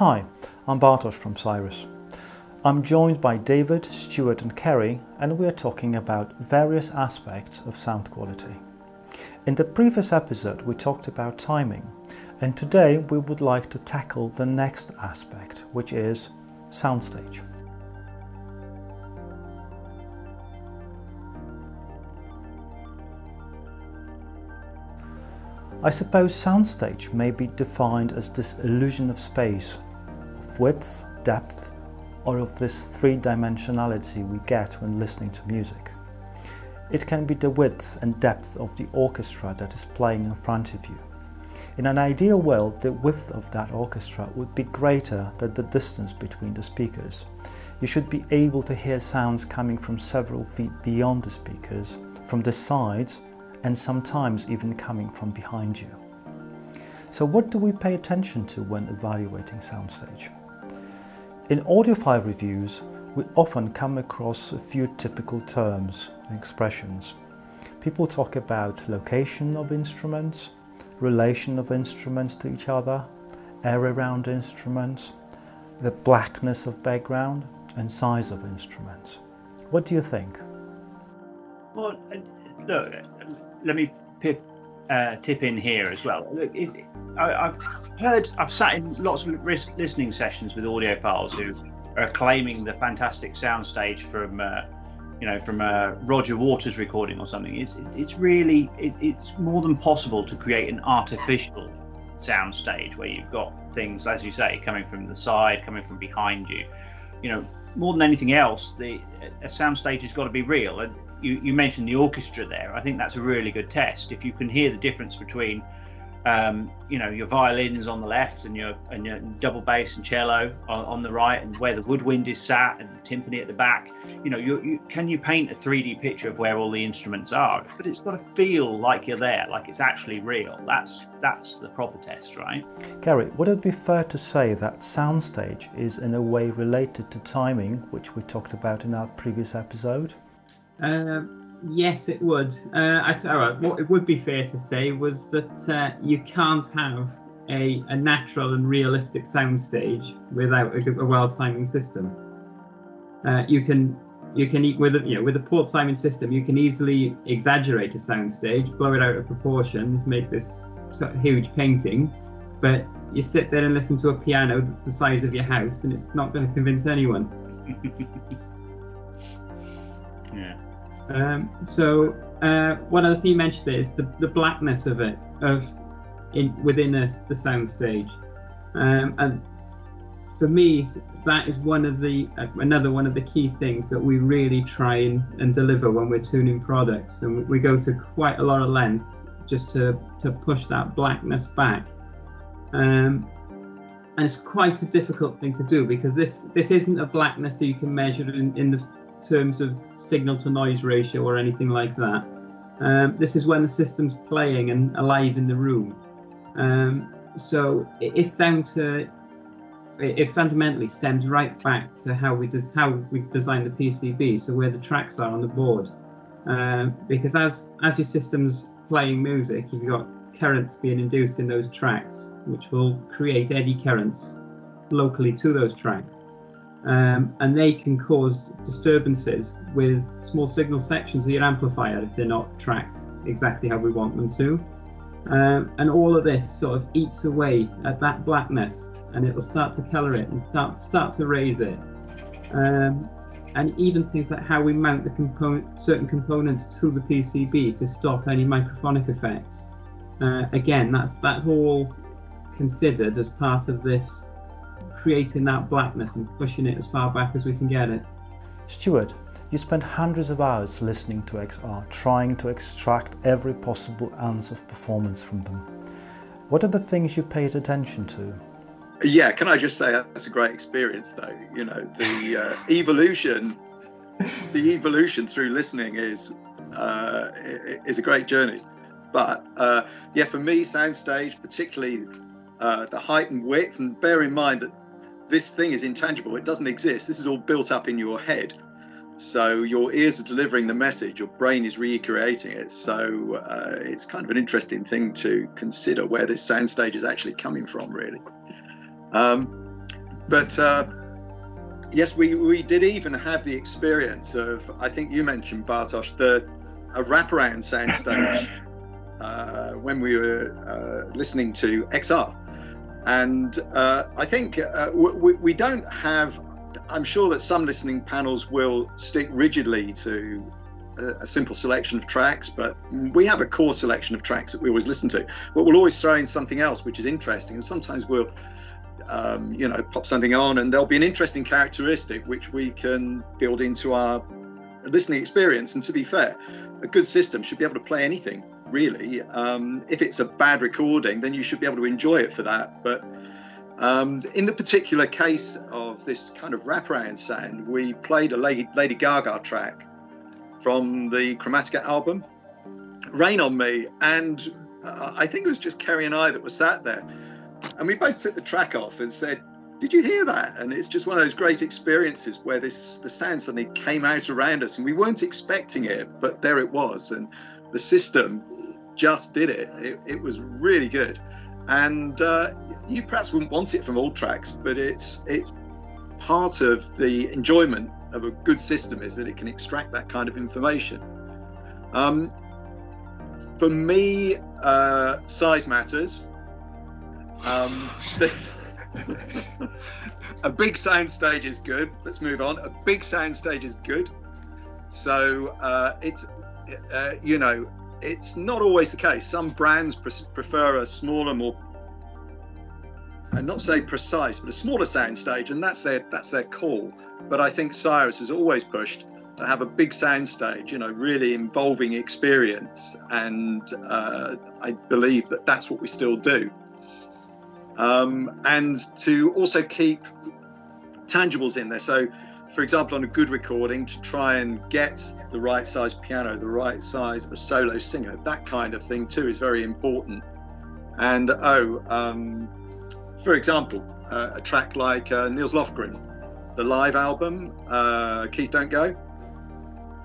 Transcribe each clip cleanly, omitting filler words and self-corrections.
Hi, I'm Bartosz from Cyrus. I'm joined by David, Stuart and Kerry, and we are talking about various aspects of sound quality. In the previous episode we talked about timing, and today we would like to tackle the next aspect, which is soundstage. I suppose soundstage may be defined as this illusion of space, of width, depth, or of this three-dimensionality we get when listening to music. It can be the width and depth of the orchestra that is playing in front of you. In an ideal world, the width of that orchestra would be greater than the distance between the speakers. You should be able to hear sounds coming from several feet beyond the speakers, from the sides, and sometimes even coming from behind you. So what do we pay attention to when evaluating soundstage? In audiophile reviews, we often come across a few typical terms and expressions. People talk about location of instruments, relation of instruments to each other, air around instruments, the blackness of background, and size of instruments. What do you think? Well, look, let me tip in here as well. Look, I've sat in lots of listening sessions with audiophiles who are claiming the fantastic soundstage from a Roger Waters recording or something. It's more than possible to create an artificial soundstage where you've got things, as you say, coming from the side, coming from behind you. More than anything else, a soundstage has got to be real. And you mentioned the orchestra there. I think that's a really good test. If you can hear the difference between your violins on the left and your double bass and cello on the right, and where the woodwind is sat and the timpani at the back, can you paint a 3D picture of where all the instruments are? But it's got to feel like you're there, like it's actually real. That's the proper test, right? Gary, would it be fair to say that soundstage is in a way related to timing, which we talked about in our previous episode? Yes, it would. What it would be fair to say was that you can't have a natural and realistic soundstage without a well-timing system. You can with a poor timing system, you can easily exaggerate a soundstage, blow it out of proportions, make this sort of huge painting, but you sit there and listen to a piano that's the size of your house, and it's not going to convince anyone. Yeah. One other thing you mentioned there is the blackness of it, within the soundstage, and for me, that is another one of the key things that we really try and deliver when we're tuning products, and we go to quite a lot of lengths just to push that blackness back, and it's quite a difficult thing to do, because this isn't a blackness that you can measure in the terms of signal to noise ratio or anything like that. This is when the system's playing and alive in the room. So it's down to, it fundamentally stems right back to how we designed the PCB, so where the tracks are on the board. Because as your system's playing music, you've got currents being induced in those tracks, which will create eddy currents locally to those tracks. And they can cause disturbances with small signal sections of your amplifier if they're not tracked exactly how we want them to. And all of this sort of eats away at that blackness, and it'll start to colour it and start to raise it. And even things like how we mount certain components to the PCB to stop any microphonic effects. Again, that's all considered as part of this, creating that blackness and pushing it as far back as we can get it. Stuart, you spent hundreds of hours listening to XR, trying to extract every possible ounce of performance from them. What are the things you paid attention to? Yeah, can I just say that's a great experience though. The evolution through listening is a great journey. But for me, soundstage, particularly the height and width, and bear in mind that this thing is intangible, it doesn't exist, this is all built up in your head. So your ears are delivering the message, your brain is recreating it. So it's kind of an interesting thing to consider where this soundstage is actually coming from, really. But yes, we did even have the experience of, I think you mentioned, Bartosz, a wraparound soundstage when we were listening to XR. And I think we don't have, I'm sure that some listening panels will stick rigidly to a simple selection of tracks, but we have a core selection of tracks that we always listen to, but we'll always throw in something else which is interesting, and sometimes we'll you know, pop something on and there'll be an interesting characteristic which we can build into our listening experience. And to be fair, a good system should be able to play anything, really. If it's a bad recording, then you should be able to enjoy it for that. But in the particular case of this kind of wraparound sound, we played a Lady Gaga track from the Chromatica album, Rain on Me, and I think it was just Kerry and I that were sat there, and we both took the track off and said, "Did you hear that?" And it's just one of those great experiences where the sound suddenly came out around us, and we weren't expecting it, but there it was, and the system just did it. It was really good, and you perhaps wouldn't want it from all tracks, but it's part of the enjoyment of a good system is that it can extract that kind of information. For me, size matters. A big soundstage is good. Let's move on. A big soundstage is good. So it's you know, it's not always the case. Some brands prefer a smaller, more, and not say precise, but a smaller soundstage, and that's their call. But I think Cyrus has always pushed to have a big soundstage, you know, really involving experience, and I believe that that's what we still do. And to also keep tangibles in there. So, for example, on a good recording, to try and get the right size piano, the right size of a solo singer, that kind of thing too is very important. And for example, a track like Nils Lofgren, the live album, Keith Don't Go,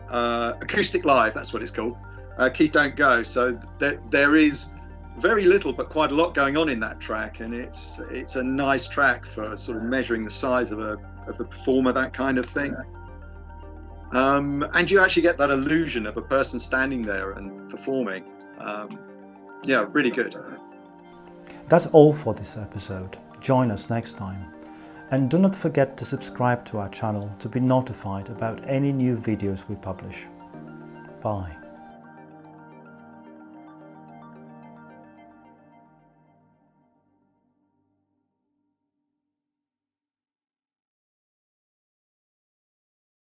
Acoustic Live, that's what it's called, Keith Don't Go. So there is very little but quite a lot going on in that track, and it's a nice track for sort of measuring the size of the performer, that kind of thing. And you actually get that illusion of a person standing there and performing. Yeah, really good. That's all for this episode. Join us next time. And do not forget to subscribe to our channel to be notified about any new videos we publish. Bye.